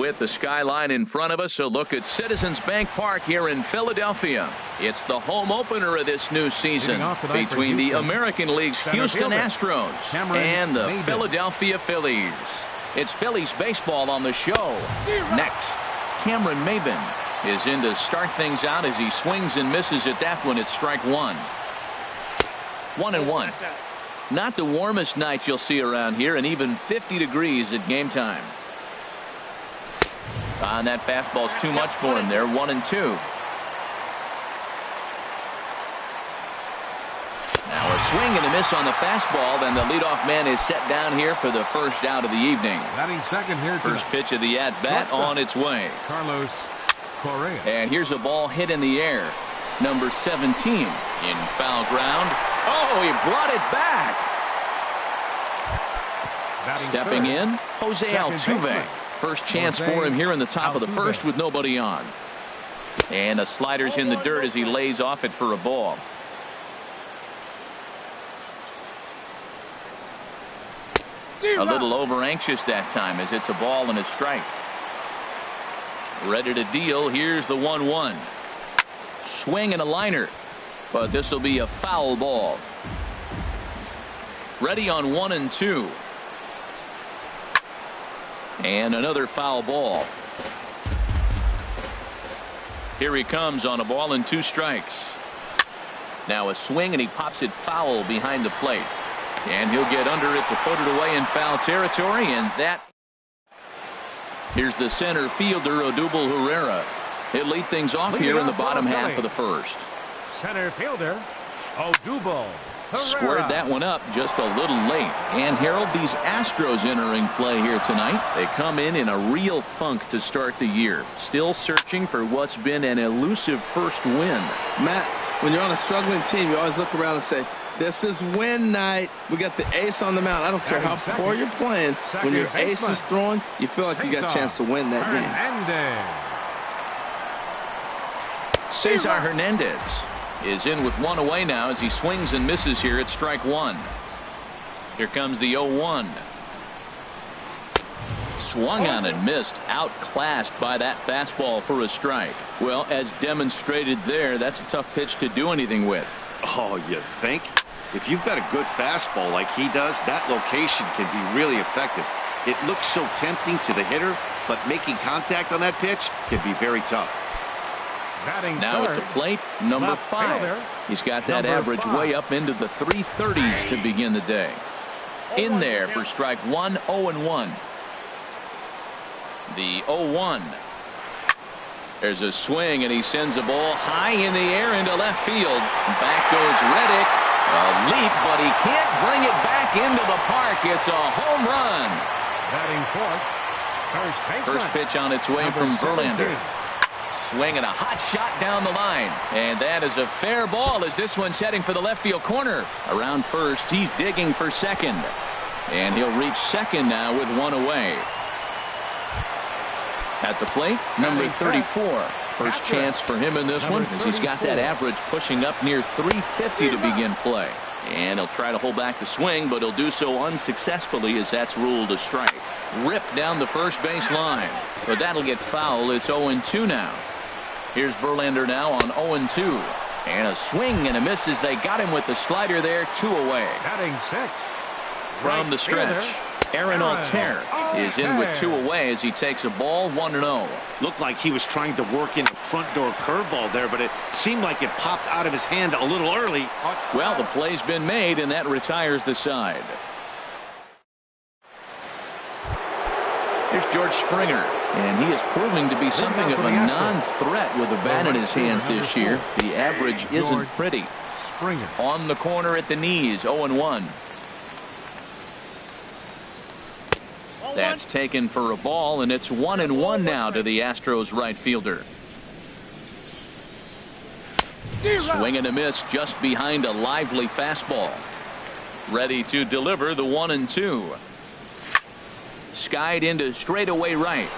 With the skyline in front of us, a look at Citizens Bank Park here in Philadelphia. It's the home opener of this new season between the American League's Houston Astros and the Philadelphia Phillies. It's Phillies baseball on the show. Next, Cameron Maybin is in to start things out as he swings and misses at that one. It's strike one. 1-1. Not the warmest night you'll see around here, and even 50 degrees at game time. And that fastball's too much for him there. 1-2. Now a swing and a miss on the fastball. Then the leadoff man is set down here for the first out of the evening. Batting second here. First pitch of the at-bat on its way. Carlos Correa. And here's a ball hit in the air. Number 17 in foul ground. Oh, he brought it back. Stepping in, Jose Altuve. First chance for him here in the top of the first with nobody on. And a slider's in the dirt as he lays off it for a ball. A little over anxious that time as it's a ball and a strike. Ready to deal. Here's the 1-1. Swing and a liner. But this will be a foul ball. Ready on 1-2. And another foul ball. Here he comes on a ball and 2 strikes. Now a swing and he pops it foul behind the plate. And he'll get under it to put it away in foul territory. And that. Here's the center fielder, Odubel Herrera. He'll lead things off here in the bottom half of the first. Center fielder, Odubel Herrera. Squared that one up just a little late. And Harold, these Astros entering play here tonight. They come in a real funk to start the year. Still searching for what's been an elusive first win. Matt, when you're on a struggling team, you always look around and say, this is win night. We got the ace on the mound. I don't care how poor you're playing. When your ace is throwing, you feel like you got a chance to win that game. Cesar Hernandez is in with 1 away now as he swings and misses here at strike 1. Here comes the 0-1. Swung on and missed. Outclassed by that fastball for a strike. Well, as demonstrated there, that's a tough pitch to do anything with. Oh, you think? If you've got a good fastball like he does, that location can be really effective. It looks so tempting to the hitter, but making contact on that pitch can be very tough. Now at the plate, number 5. He's got that average way up into the 330s to begin the day. In there for strike 1, 0-1. The 0-1. There's a swing and he sends a ball high in the air into left field. Back goes Reddick. A leap, but he can't bring it back into the park. It's a home run. Batting fourth. First pitch on its way from Verlander. Swing and a hot shot down the line. And that is a fair ball as this one's heading for the left field corner. Around first, he's digging for second. And he'll reach second now with 1 away. At the plate, number 34. First chance for him in this one as he's got that average pushing up near 350 to begin play. And he'll try to hold back the swing, but he'll do so unsuccessfully as that's ruled a strike. Ripped down the first base line. So that'll get foul. It's 0-2 now. Here's Verlander now on 0-2. And a swing and a miss as they got him with the slider there. 2 away. Batting 6. From the stretch, Aaron Altair is in with 2 away as he takes a ball 1-0. Looked like he was trying to work in a front door curveball there, but it seemed like it popped out of his hand a little early. Well, the play's been made, and that retires the side. Here's George Springer, and he is proving to be something of a non-threat with a bat in his hands this year. The average isn't pretty. On the corner at the knees, 0-1. That's taken for a ball, and it's 1-1 now to the Astros right fielder. Swing and a miss just behind a lively fastball. Ready to deliver the 1-2. Skied into straightaway right.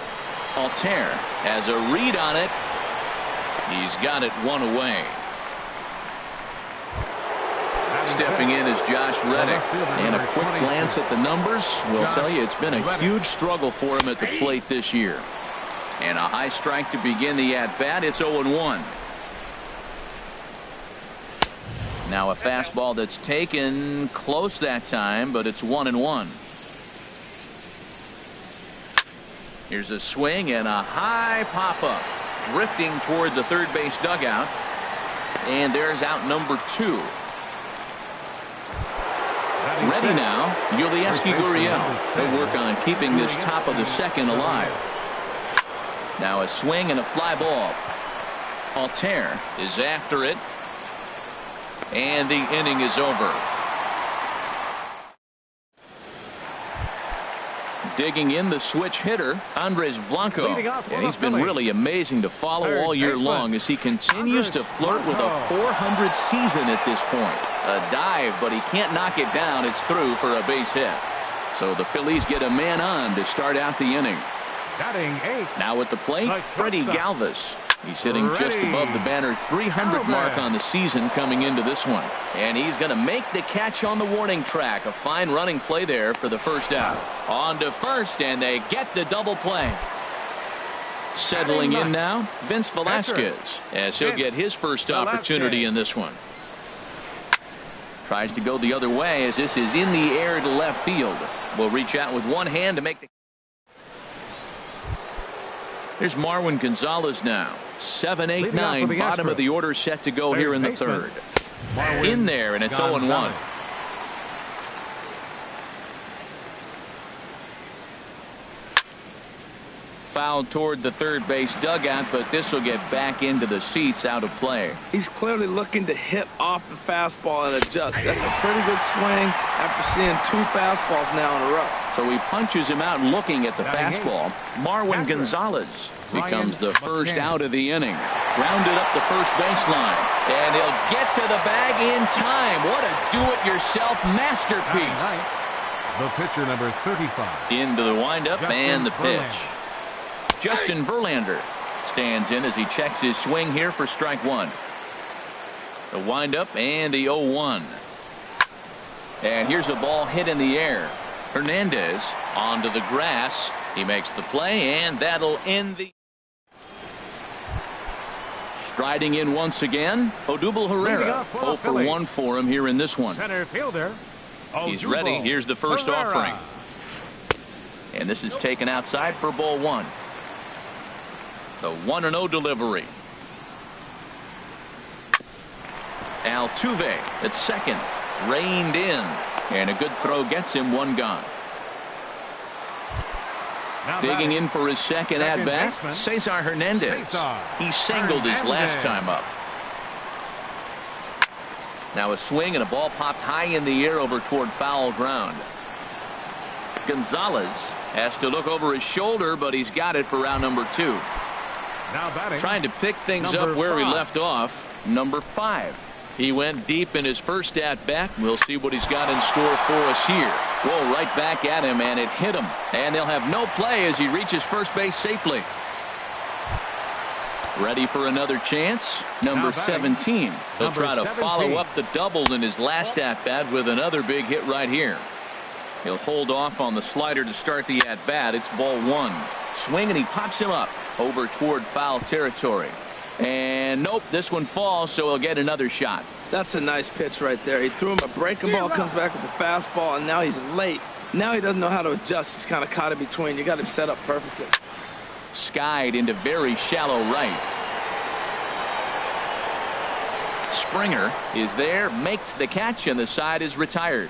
Altair has a read on it. He's got it 1 away. Stepping in is Josh Reddick, and a quick glance at the numbers will tell you it's been a huge struggle for him at the plate this year. And a high strike to begin the at-bat. It's 0-1. Now a fastball that's taken close that time, but it's 1-1. Here's a swing and a high pop-up. Drifting toward the third base dugout. And there's out number 2. Ready now, Yulieski Gurriel. He'll work on keeping this top of the second alive. Now a swing and a fly ball. Altair is after it. And the inning is over. Digging in the switch hitter, Andres Blanco. And he's been really amazing to follow all year long as he continues to flirt with a .400 season at this point. A dive, but he can't knock it down. It's through for a base hit. So the Phillies get a man on to start out the inning. Now at the plate, Freddie Galvis. He's hitting just above the banner 300 mark on the season coming into this one. And he's going to make the catch on the warning track. A fine running play there for the first out. On to first, and they get the double play. Settling in now, Vince Velasquez, as he'll get his first opportunity in this one. Tries to go the other way as this is in the air to left field. Will reach out with one hand to make the. Here's Marwin Gonzalez now. 7, 8, 9, bottom of the order set to go here in the third. In there, and it's 0-1. Fouled toward the third base dugout, but this will get back into the seats, out of play. He's clearly looking to hit off the fastball and adjust. That's a pretty good swing after seeing 2 fastballs now in a row. So he punches him out looking at the fastball. Marwin Gonzalez becomes the first out of the inning. Grounded up the first baseline. And he'll get to the bag in time. What a do-it-yourself masterpiece. The pitcher, number 35. Into the windup and the pitch. Justin Verlander stands in as he checks his swing here for strike 1. The windup and the 0-1. And here's a ball hit in the air. Hernandez onto the grass. He makes the play, and that'll end the. Striding in once again, Odubel Herrera. 0 for 1 for him here in this one. Center fielder. He's ready. Here's the first offering. And this is taken outside for ball 1. The 1-0 delivery. Altuve at second. Reined in. And a good throw gets him 1 gone. Digging in for his second at-bat, Cesar Hernandez. He singled his last time up. Now a swing and a ball popped high in the air over toward foul ground. Gonzalez has to look over his shoulder, but he's got it for round number 2. Now batting, trying to pick things up where he left off. Number 5. He went deep in his first at-bat. We'll see what he's got in store for us here. Whoa, right back at him, and it hit him. And they'll have no play as he reaches first base safely. Ready for another chance. Number 17. He'll try to follow up the double in his last at-bat with another big hit right here. He'll hold off on the slider to start the at-bat. It's ball 1. Swing, and he pops him up over toward foul territory. And nope, this one falls, so he'll get another shot. That's a nice pitch right there. He threw him a breaking ball, comes back with the fastball, and now he's late. Now he doesn't know how to adjust. He's kind of caught in between. You got him set up perfectly. Skied into very shallow right. Springer is there, makes the catch, and the side is retired.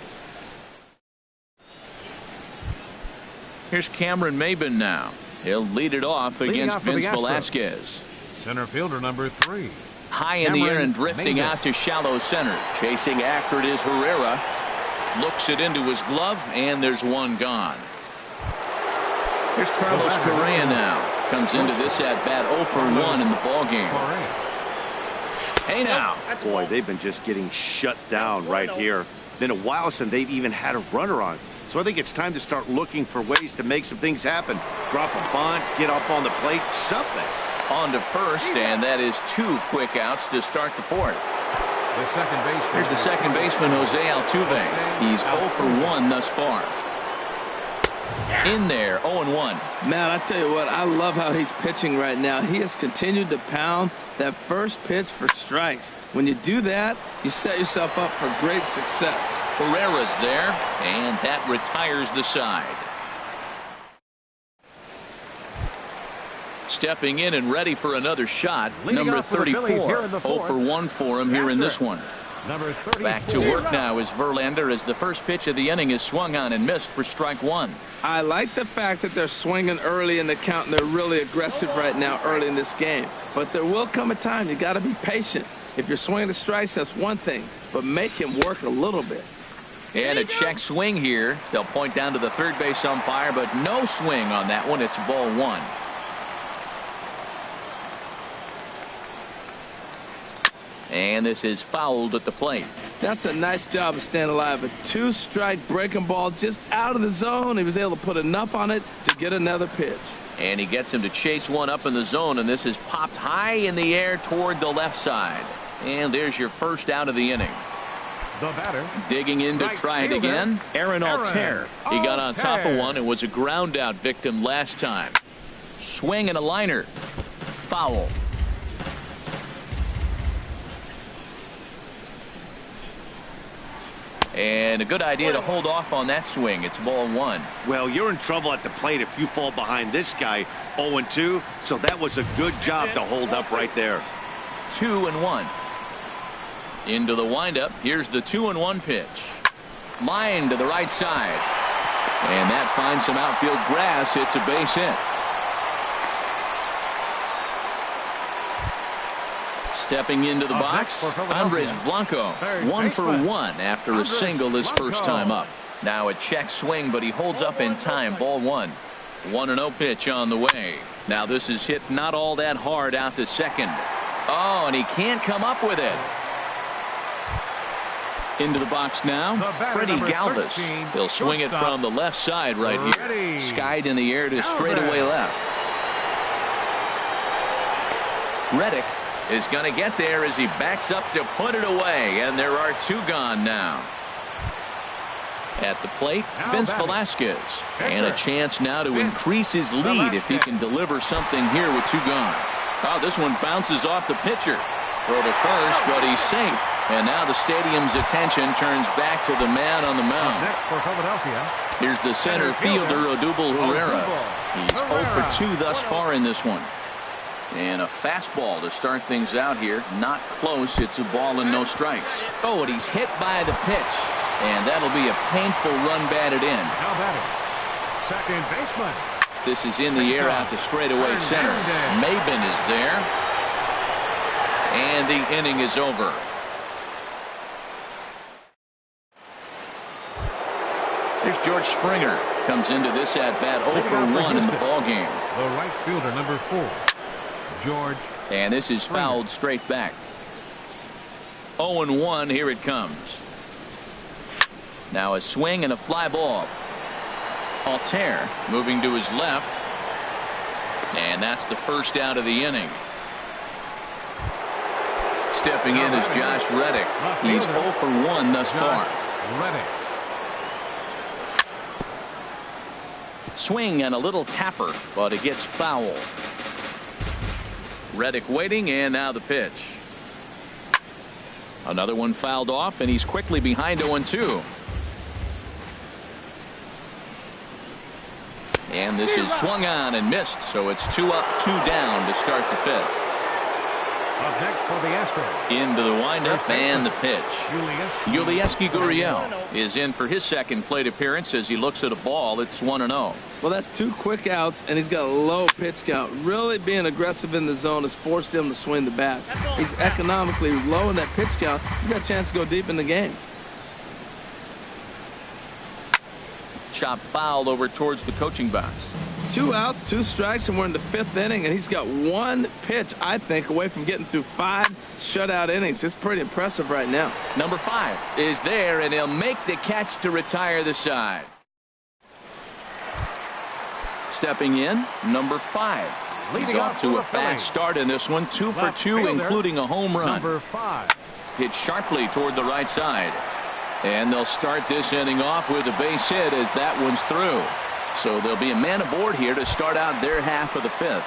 Here's Cameron Maybin now. He'll lead it off against Vince Velasquez. Center fielder, number 3. High in the air and drifting out to shallow center. Chasing after it is Herrera. Looks it into his glove, and there's 1 gone. Here's Carlos Correa now. Comes into this at-bat 0 for 1 in the ballgame. Hey now. Boy, they've been just getting shut down right here. Been a while since they've even had a runner on. So I think it's time to start looking for ways to make some things happen. Drop a bunt, get up on the plate, something. On to first, and that is 2 quick outs to start the 4th. Here's the second baseman, Jose Altuve. He's 0 for 1 thus far. In there, 0-1. Man, I tell you what, I love how he's pitching right now. He has continued to pound that first pitch for strikes. When you do that, you set yourself up for great success. Herrera's there, and that retires the side. Stepping in and ready for another shot, number 34. 0 for 1 for him here in this one. Back to work now is Verlander as the first pitch of the inning is swung on and missed for strike one. I like the fact that they're swinging early in the count, and they're really aggressive right now early in this game. But there will come a time you got to be patient. If you're swinging the strikes, that's one thing, but make him work a little bit. And a check swing here. They'll point down to the third base umpire, but no swing on that one. It's ball one. And this is fouled at the plate. That's a nice job of staying alive. A two-strike breaking ball just out of the zone. He was able to put enough on it to get another pitch. And he gets him to chase one up in the zone, and this is popped high in the air toward the left side. And there's your first out of the inning. The batter. Digging in to try it again. Aaron Altair. He got on top of one and was a ground out victim last time. Swing and a liner. Foul. And a good idea to hold off on that swing. It's ball one. Well, you're in trouble at the plate if you fall behind this guy 0-2, so that was a good job to hold up right there. 2-1. Into the windup. Here's the 2-1 pitch. Line to the right side. And that finds some outfield grass. It's a base hit. Stepping into the box, Andres Blanco, 1 for 1 after a single his first time up. Now a check swing, but he holds up in time. Ball one. 1-0 pitch on the way. Now this is hit not all that hard out to second. Oh, and he can't come up with it. Into the box now, Freddie Galvis. He'll swing it from the left side right here. Skied in the air to straightaway left. Reddick is going to get there as he backs up to put it away, and there are two gone now. At the plate, Vince Velasquez, and a chance now to increase his lead if he can deliver something here with two gone. Oh, this one bounces off the pitcher. Throw to first, but he's safe. And now the stadium's attention turns back to the man on the mound. For Philadelphia. Here's the center fielder, Odubel Herrera. He's 0 for 2 thus far in this one. And a fastball to start things out here. Not close. It's a ball and no strikes. Oh, and he's hit by the pitch. And that'll be a painful run batted in. Now batting. Second baseman. This is in the air out to straightaway center. Maben is there. And the inning is over. There's George Springer. Comes into this at bat 0 for 1 in the ball game. The right fielder, number 4. George. And this is fouled straight back. 0-1. Here it comes. Now a swing and a fly ball. Altair moving to his left. And that's the first out of the inning. Stepping in is Josh Reddick. He's 0 for 1 thus far. Reddick. Swing and a little tapper, but it gets foul. Reddick waiting, and now the pitch. Another one fouled off, and he's quickly behind 0-2. And this is swung on and missed, so it's 2 up, 2 down to start the fifth. Up next for the Astros. Into the windup and the pitch. Yulieski Gurriel is in for his second plate appearance as he looks at a ball. It's 1-0. Well, that's 2 quick outs, and he's got a low pitch count. Really being aggressive in the zone has forced him to swing the bats. He's economically low in that pitch count. He's got a chance to go deep in the game. Chop fouled over towards the coaching box. 2 outs, 2 strikes, and we're in the 5th inning, and he's got 1 pitch, I think, away from getting through 5 shutout innings. It's pretty impressive right now. Number 5 is there, and he'll make the catch to retire the side. Stepping in, number 5. He's off to a fast start in this one. 2 for 2, including a home run. Number 5. Hit sharply toward the right side. And they'll start this inning off with a base hit as that one's through. So there'll be a man aboard here to start out their half of the fifth.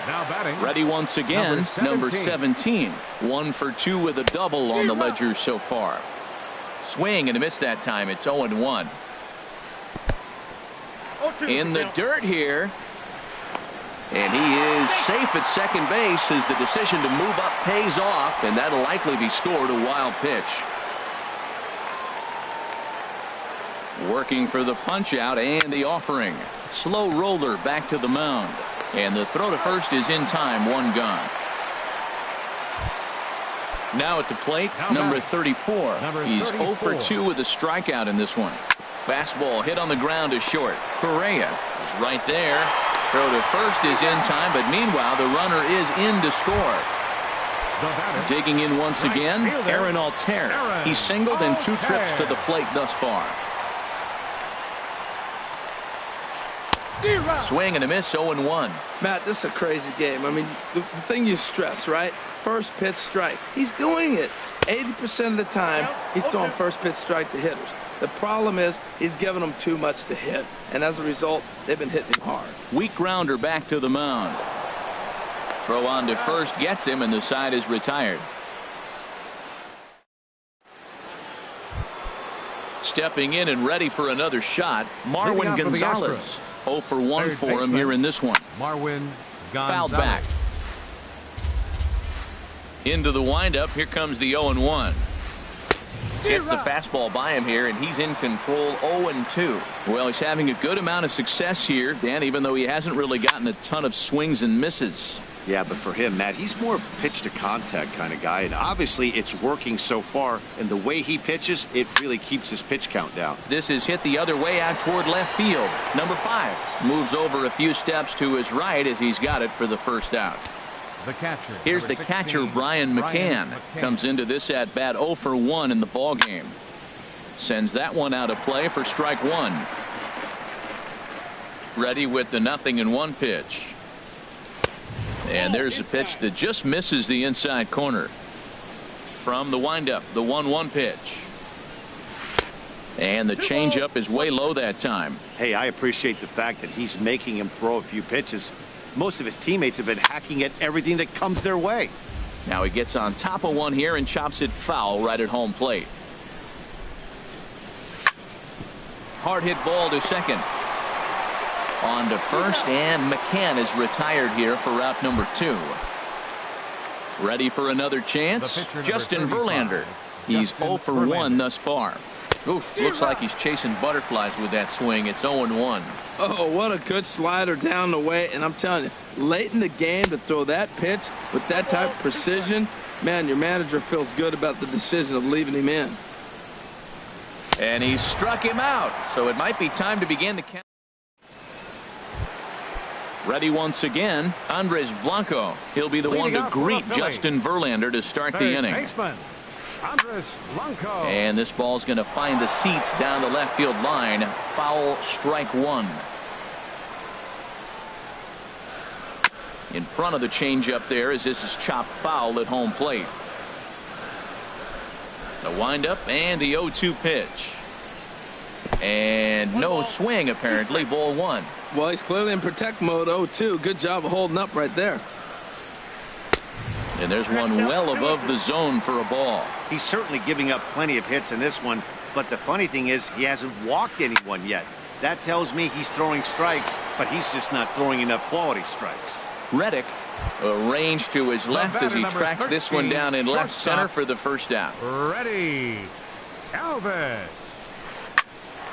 Now batting. Ready once again, number 17. 1 for 2 with a double on the ledger so far. Swing and a miss that time. It's 0-1. In the dirt here. And he is safe at second base as the decision to move up pays off, and that'll likely be scored a wild pitch. Working for the punch out and the offering. Slow roller back to the mound. And the throw to first is in time. 1 gone. Now at the plate, number 34. He's 0 for 2 with a strikeout in this one. Fastball hit on the ground to short. Correa is right there. Throw to first is in time, but meanwhile the runner is in to score. Digging in once again, Aaron Altair. He's singled in 2 trips to the plate thus far. Swing and a miss, 0-1. Matt, this is a crazy game. I mean, the thing you stress, right? First pitch strike. He's doing it. 80% of the time, he's throwing first pitch strike to hitters. The problem is he's giving them too much to hit, and as a result, they've been hitting him hard. Weak grounder back to the mound. Throw on to first gets him, and the side is retired. Stepping in and ready for another shot, Marwin Gonzalez. 0 for 1 for him here in this one. Marwin Gonzalez. Fouled back. Into the windup. Here comes the 0-1. Gets the fastball by him here, and he's in control. 0-2. Well, he's having a good amount of success here, Dan, even though he hasn't really gotten a ton of swings and misses. Yeah, but for him, Matt, he's more of a pitch to contact kind of guy, and obviously it's working so far, and the way he pitches, it really keeps his pitch count down. This is hit the other way out toward left field. Number 5 moves over a few steps to his right as he's got it for the first out. The catcher. Here's the catcher, Brian McCann. Comes into this at bat 0 for 1 in the ball game. Sends that one out of play for strike 1. Ready with the 0-1 pitch. And there's a pitch that just misses the inside corner. From the windup, the 1-1 pitch. And the changeup is way low that time. Hey, I appreciate the fact that he's making him throw a few pitches. Most of his teammates have been hacking at everything that comes their way. Now he gets on top of one here and chops it foul right at home plate. Hard hit ball to second. On to first, and McCann is retired here for route number 2. Ready for another chance? Justin Verlander. He's 0 for 1 thus far. Oof, looks like he's chasing butterflies with that swing. It's 0-1. Oh, what a good slider down the way. And I'm telling you, late in the game to throw that pitch with that type of precision, man, your manager feels good about the decision of leaving him in. And he struck him out. So it might be time to begin the count. Ready once again, Andres Blanco. He'll be the one to greet Justin Verlander to start the inning. Andres Blanco. And this ball's going to find the seats down the left field line. Foul, strike 1. In front of the changeup there as this is chopped foul at home plate. The windup and the 0-2 pitch. And no swing apparently. Ball 1. Well, he's clearly in protect mode. 0-2. Good job of holding up right there. And there's one well above the zone for a ball. He's certainly giving up plenty of hits in this one, but the funny thing is he hasn't walked anyone yet. That tells me he's throwing strikes, but he's just not throwing enough quality strikes. Reddick arranged to his left as he tracks this one down in left center for the first out. Ready, Elvis.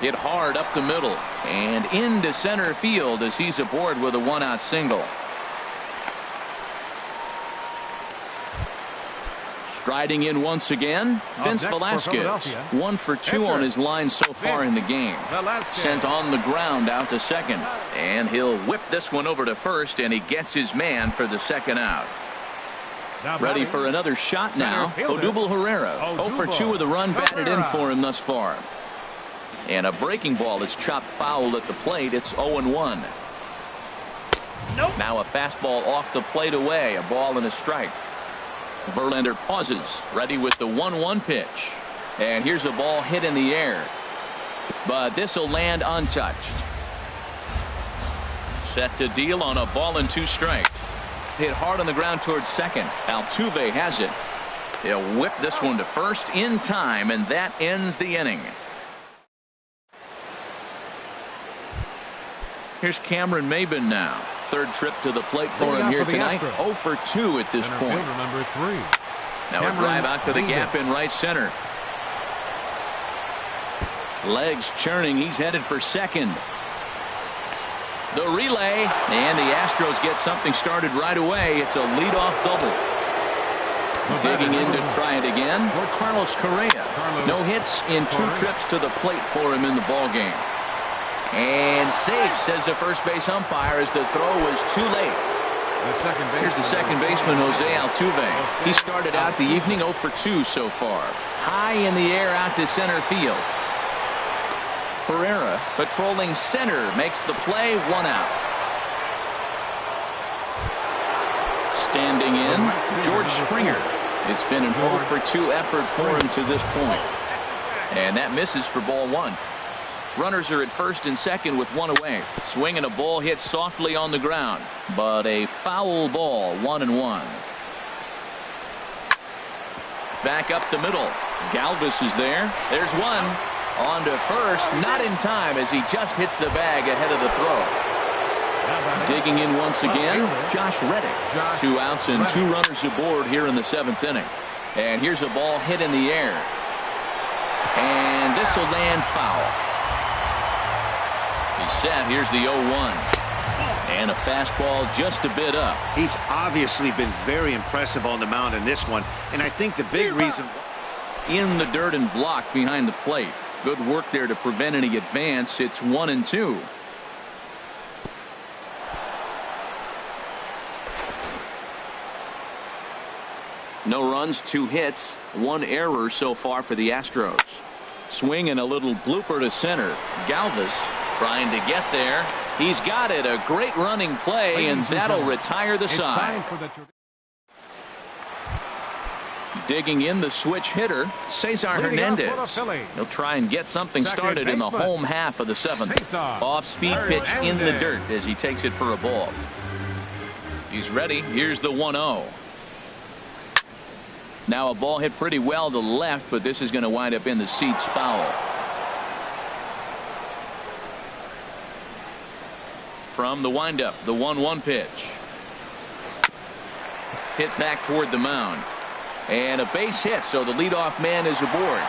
Hit hard up the middle and into center field as he's aboard with a 1-out single. Striding in once again, Vince Velasquez. 1 for 2 on his line so far in the game. Sent on the ground out to second. And he'll whip this one over to first, and he gets his man for the second out. Ready for another shot now. Odubel Herrera. 0 for 2 with a run batted in for him thus far. And a breaking ball that's chopped foul at the plate. It's 0-1. Now a fastball off the plate away. A ball and a strike. Verlander pauses, ready with the 1-1 pitch. And here's a ball hit in the air. But this will land untouched. Set to deal on a ball and 2 strikes. Hit hard on the ground towards second. Altuve has it. He'll whip this one to first in time, and that ends the inning. Here's Cameron Maybin now. Third trip to the plate for him here tonight. 0 for 2 at this point. Number 3. Now a drive out to the gap in right center. Legs churning. He's headed for second. The relay, and the Astros get something started right away. It's a leadoff double. Digging in to try it again. Carlos Correa. No hits in 2 trips to the plate for him in the ball game. And safe, says the first base umpire, as the throw was too late. Here's the second baseman, Jose Altuve. He started out the evening 0 for 2 so far. High in the air out to center field. Herrera patrolling center makes the play, 1 out. Standing in, George Springer. It's been an 0 for 2 effort for him to this point. And that misses for ball 1. Runners are at first and second with 1 away. Swinging a ball hit softly on the ground, but a foul ball, 1-1. Back up the middle. Galvis is there. There's one. On to first, not in time as he just hits the bag ahead of the throw. Digging in once again, Josh Reddick. 2 outs and 2 runners aboard here in the 7th inning. And here's a ball hit in the air. And this will land foul. He's set. Here's the 0-1. And a fastball just a bit up. He's obviously been very impressive on the mound in this one. And I think the big reason... In the dirt and blocked behind the plate. Good work there to prevent any advance. It's 1-2. No runs, 2 hits, 1 error so far for the Astros. Swing and a little blooper to center. Galvis trying to get there. He's got it. A great running play, and that'll retire the side. Digging in, the switch hitter, Cesar Hernandez. He'll try and get something started in the home half of the 7th. Off-speed pitch in the dirt as he takes it for a ball. He's ready. Here's the 1-0. Now a ball hit pretty well to the left, but this is going to wind up in the seats, foul. From the windup, the 1-1 pitch. Hit back toward the mound. And a base hit, so the leadoff man is aboard.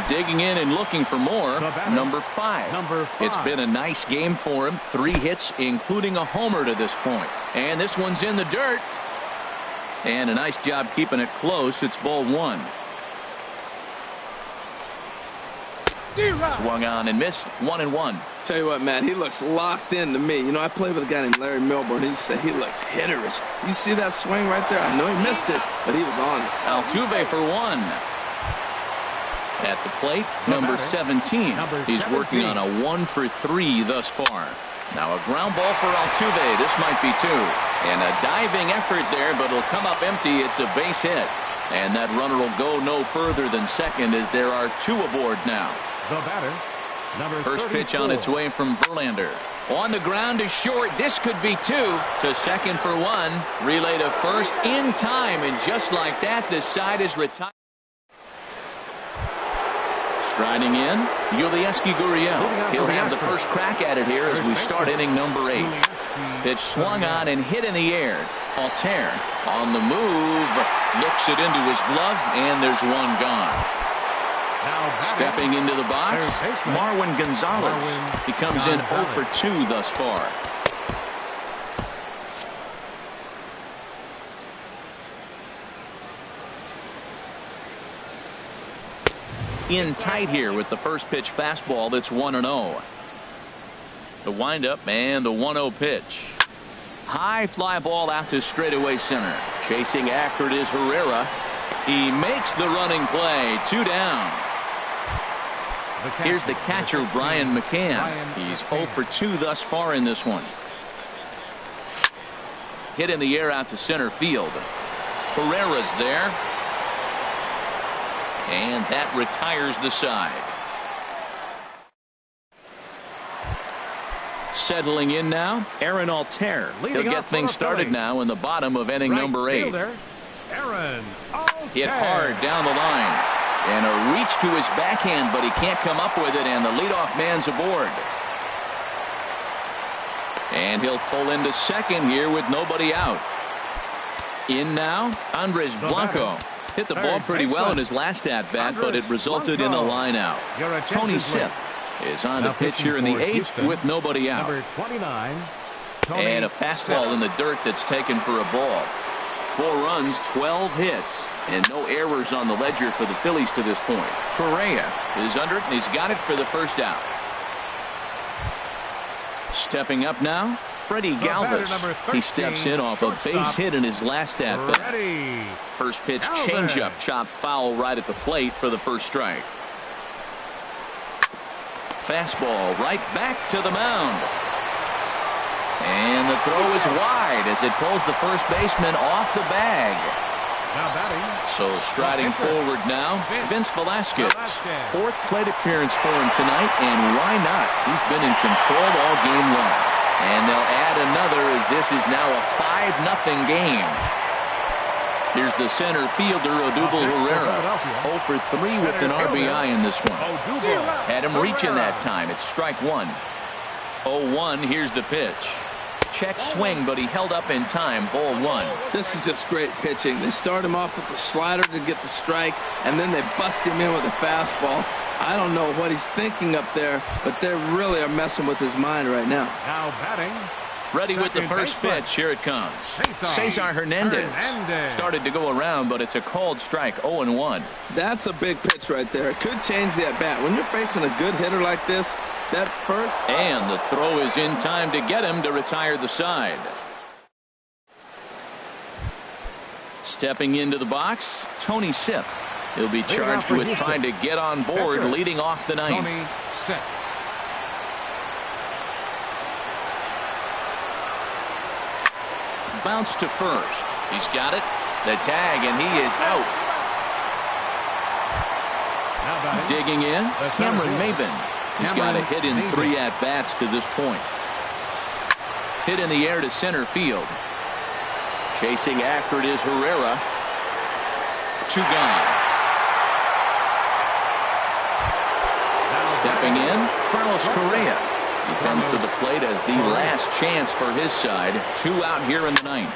Digging in and looking for more. Number 5. It's been a nice game for him. 3 hits, including a homer to this point. And this one's in the dirt. And a nice job keeping it close. It's ball 1. Swung on and missed. 1-1. Tell you what, Matt, he looks locked in to me. You know, I played with a guy named Larry Milburn. He said he looks hitterish. You see that swing right there? I know he missed it, but he was on it. Altuve for 1. At the plate, number 17. He's working on a 1 for 3 thus far. Now a ground ball for Altuve. This might be 2. And a diving effort there, but it'll come up empty. It's a base hit. And that runner will go no further than second as there are 2 aboard now. The batter, number First 34. pitch on its way from Verlander. On the ground is short. This could be 2. To second for 1. Relay to first in time. And just like that, this side is retired. Striding in, Yulieski Gurriel. He'll have the first crack at it here as we start inning number 8. Pitch swung on and hit in the air. Altair on the move. Looks it into his glove, and there's 1 gone. Stepping into the box, Marwin Gonzalez. He comes in 0 for 2 thus far. In tight here with the first pitch fastball. That's 1-0. The windup and the 1-0 pitch. High fly ball out to straightaway center. Chasing after it is Herrera. He makes the running play. 2 down. Here's the catcher, Brian McCann. He's 0 for 2 thus far in this one. Hit in the air out to center field. Herrera's there. And that retires the side. Settling in now, Aaron Altair. He'll get things started now in the bottom of inning number 8. Aaron Hit hard down the line. And a reach to his backhand, but he can't come up with it, and the leadoff man's aboard. And he'll pull into second here with nobody out. In now, Andres Blanco. Hit the ball pretty well in his last at-bat, but it resulted in a line out. Tony Sip is on to pitch here in the 8th with nobody out. Number 29. And a fastball in the dirt that's taken for a ball. 4 runs, 12 hits, and no errors on the ledger for the Phillies to this point. Correa is under it, and he's got it for the first out. Stepping up now, Freddie Galvis. He steps in off a base hit in his last at-bat. First pitch changeup chopped foul right at the plate for the first strike. Fastball right back to the mound. And the throw is wide as it pulls the first baseman off the bag. Now batting. So striding forward now, Vince Velasquez. 4th plate appearance for him tonight, and why not? He's been in control all game long. And they'll add another as this is now a 5-0 game. Here's the center fielder, Odubel Herrera. 0 for 3 with an RBI in this one. Had him reaching that time. It's strike 1. 0-1, here's the pitch. Check swing, but he held up in time. Ball 1. This is just great pitching. They start him off with the slider to get the strike, and then they bust him in with a fastball. I don't know what he's thinking up there, but they really are messing with his mind right now. Now batting. Ready with the first pitch. Here it comes. Cesar Hernandez. Started to go around, but it's a called strike. 0-1. That's a big pitch right there. It could change the at-bat. When you're facing a good hitter like this, that first. And the throw is in time to get him to retire the side. Stepping into the box, Tony Sip. He'll be charged with trying to get on board, leading off the 9th. Tony Sip. Bounce to first. He's got it. The tag, and he is out. Digging in, Cameron Maybin. He's got a hit in 3 at-bats to this point. Hit in the air to center field. Chasing after it is Herrera. 2 gone. Stepping in, Carlos Correa. He comes to the plate as the last chance for his side. 2 out here in the 9th.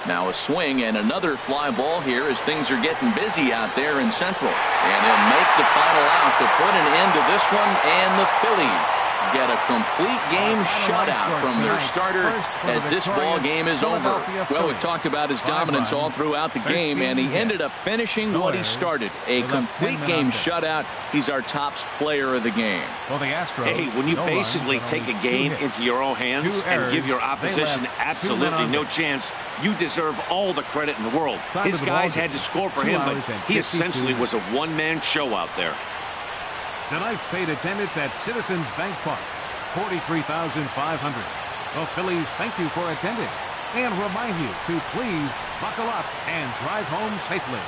Now a swing and another fly ball here as things are getting busy out there in Central. And he'll make the final out to put an end to this one, and the Phillies get a complete game shutout from their starter as this ball game is over. Well, we've talked about his dominance all throughout the game, and he ended up finishing what he started. A complete game shutout. He's our top player of the game. Hey, when you basically take a game into your own hands and give your opposition absolutely no chance, you deserve all the credit in the world. His guys had to score for him, but he essentially was a one-man show out there. Tonight's paid attendance at Citizens Bank Park, 43,500. The Phillies thank you for attending and remind you to please buckle up and drive home safely.